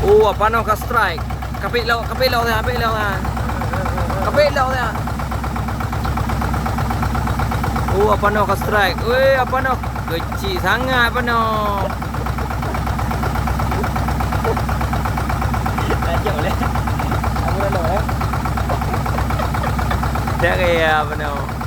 Oh, Apano ka strike. Kapit law na, kapit law na. Kapit law na. Oh, Apano ka strike. Weh, Apano kecil sangat Apano. Tajuk boleh. Aku dah lalu Dia kayak Apano.